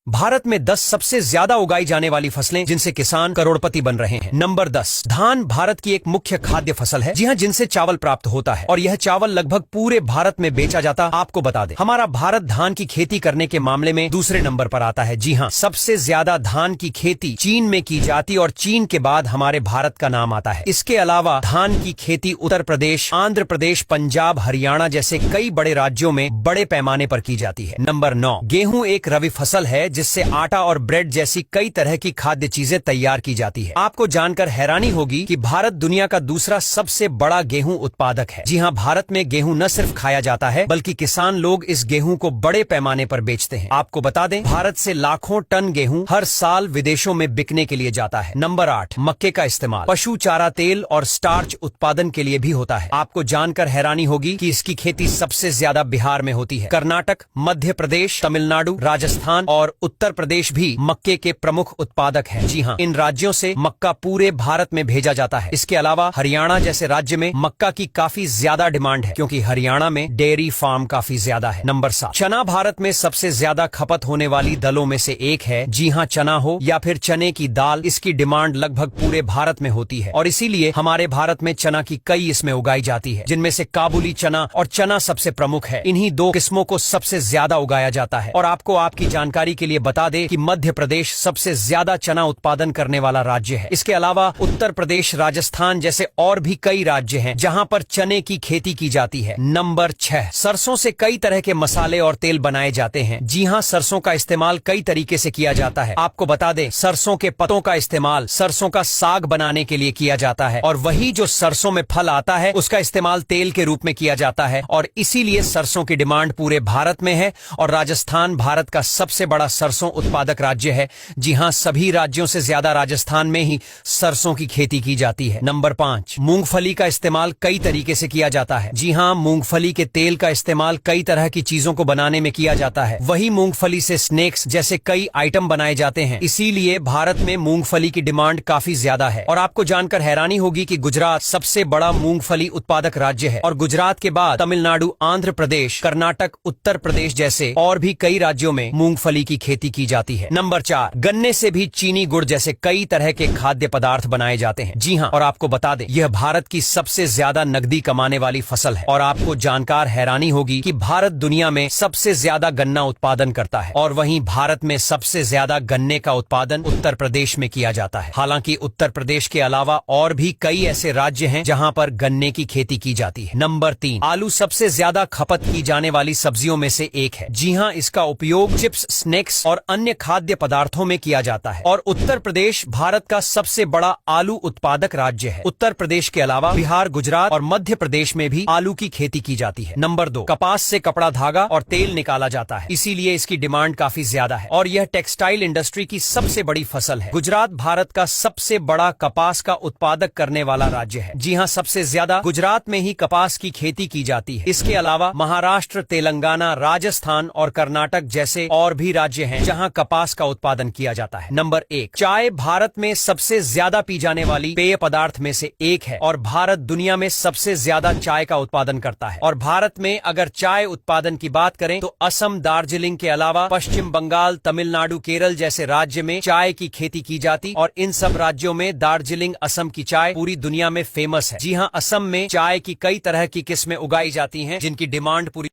भारत में 10 सबसे ज्यादा उगाई जाने वाली फसलें जिनसे किसान करोड़पति बन रहे हैं। नंबर 10, धान भारत की एक मुख्य खाद्य फसल है। जी हाँ, जिनसे चावल प्राप्त होता है और यह चावल लगभग पूरे भारत में बेचा जाता। आपको बता दें, हमारा भारत धान की खेती करने के मामले में दूसरे नंबर पर आता है। जी हाँ, सबसे ज्यादा धान की खेती चीन में की जाती और चीन के बाद हमारे भारत का नाम आता है। इसके अलावा धान की खेती उत्तर प्रदेश, आंध्र प्रदेश, पंजाब, हरियाणा जैसे कई बड़े राज्यों में बड़े पैमाने पर की जाती है। नंबर 9, गेहूं एक रबी फसल है जिससे आटा और ब्रेड जैसी कई तरह की खाद्य चीजें तैयार की जाती है। आपको जानकर हैरानी होगी कि भारत दुनिया का दूसरा सबसे बड़ा गेहूं उत्पादक है। जी हाँ, भारत में गेहूं न सिर्फ खाया जाता है बल्कि किसान लोग इस गेहूं को बड़े पैमाने पर बेचते हैं। आपको बता दें, भारत से लाखों टन गेहूं हर साल विदेशों में बिकने के लिए जाता है। नंबर 8, मक्के का इस्तेमाल पशु चारा, तेल और स्टार्च उत्पादन के लिए भी होता है। आपको जानकर हैरानी होगी कि इसकी खेती सबसे ज्यादा बिहार में होती है। कर्नाटक, मध्य प्रदेश, तमिलनाडु, राजस्थान और उत्तर प्रदेश भी मक्के के प्रमुख उत्पादक हैं। जी हाँ, इन राज्यों से मक्का पूरे भारत में भेजा जाता है। इसके अलावा हरियाणा जैसे राज्य में मक्का की काफी ज्यादा डिमांड है क्योंकि हरियाणा में डेयरी फार्म काफी ज्यादा है। नंबर 7, चना भारत में सबसे ज्यादा खपत होने वाली दालों में से एक है। जी हाँ, चना हो या फिर चने की दाल, इसकी डिमांड लगभग पूरे भारत में होती है और इसीलिए हमारे भारत में चना की कई इसमें उगाई जाती है, जिनमें से काबुली चना और चना सबसे प्रमुख है। इन्हीं दो किस्मों को सबसे ज्यादा उगाया जाता है। और आपको आपकी जानकारी के लिए बता दें कि मध्य प्रदेश सबसे ज्यादा चना उत्पादन करने वाला राज्य है। इसके अलावा उत्तर प्रदेश, राजस्थान जैसे और भी कई राज्य हैं जहां पर चने की खेती की जाती है। नंबर 6, सरसों से कई तरह के मसाले और तेल बनाए जाते हैं। जी हां, सरसों का इस्तेमाल कई तरीके से किया जाता है। आपको बता दें, सरसों के पत्तों का इस्तेमाल सरसों का साग बनाने के लिए किया जाता है और वही जो सरसों में फल आता है उसका इस्तेमाल तेल के रूप में किया जाता है और इसीलिए सरसों की डिमांड पूरे भारत में है और राजस्थान भारत का सबसे बड़ा सरसों उत्पादक राज्य है। जी हां, सभी राज्यों से ज्यादा राजस्थान में ही सरसों की खेती की जाती है। नंबर 5, मूंगफली का इस्तेमाल कई तरीके से किया जाता है। जी हां, मूंगफली के तेल का इस्तेमाल कई तरह की चीजों को बनाने में किया जाता है। वही मूंगफली से स्नैक्स जैसे कई आइटम बनाए जाते हैं। इसीलिए भारत में मूंगफली की डिमांड काफी ज्यादा है। और आपको जानकर हैरानी होगी कि गुजरात सबसे बड़ा मूंगफली उत्पादक राज्य है और गुजरात के बाद तमिलनाडु, आंध्र प्रदेश, कर्नाटक, उत्तर प्रदेश जैसे और भी कई राज्यों में मूंगफली की खेती की जाती है। नंबर 4, गन्ने से भी चीनी, गुड़ जैसे कई तरह के खाद्य पदार्थ बनाए जाते हैं। जी हां, और आपको बता दें, यह भारत की सबसे ज्यादा नकदी कमाने वाली फसल है। और आपको जानकर हैरानी होगी कि भारत दुनिया में सबसे ज्यादा गन्ना उत्पादन करता है और वहीं भारत में सबसे ज्यादा गन्ने का उत्पादन उत्तर प्रदेश में किया जाता है। हालांकि उत्तर प्रदेश के अलावा और भी कई ऐसे राज्य हैं जहां पर गन्ने की खेती की जाती है। नंबर 3, आलू सबसे ज्यादा खपत की जाने वाली सब्जियों में से एक है। जी हां, इसका उपयोग चिप्स, स्नैक्स और अन्य खाद्य पदार्थों में किया जाता है और उत्तर प्रदेश भारत का सबसे बड़ा आलू उत्पादक राज्य है। उत्तर प्रदेश के अलावा बिहार, गुजरात और मध्य प्रदेश में भी आलू की खेती की जाती है। नंबर 2, कपास से कपड़ा, धागा और तेल निकाला जाता है, इसीलिए इसकी डिमांड काफी ज्यादा है और यह टेक्सटाइल इंडस्ट्री की सबसे बड़ी फसल है। गुजरात भारत का सबसे बड़ा कपास का उत्पादक करने वाला राज्य है। जी हां, सबसे ज्यादा गुजरात में ही कपास की खेती की जाती है। इसके अलावा महाराष्ट्र, तेलंगाना, राजस्थान और कर्नाटक जैसे और भी राज्य हैं जहां कपास का उत्पादन किया जाता है। नंबर 1, चाय भारत में सबसे ज्यादा पी जाने वाली पेय पदार्थ में से एक है और भारत दुनिया में सबसे ज्यादा चाय का उत्पादन करता है। और भारत में अगर चाय उत्पादन की बात करें तो असम, दार्जिलिंग के अलावा पश्चिम बंगाल, तमिलनाडु, केरल जैसे राज्य में चाय की खेती की जाती और इन सब राज्यों में दार्जिलिंग, असम की चाय पूरी दुनिया में फेमस है। जी हाँ, असम में चाय की कई तरह की किस्में उगाई जाती हैं जिनकी डिमांड पूरी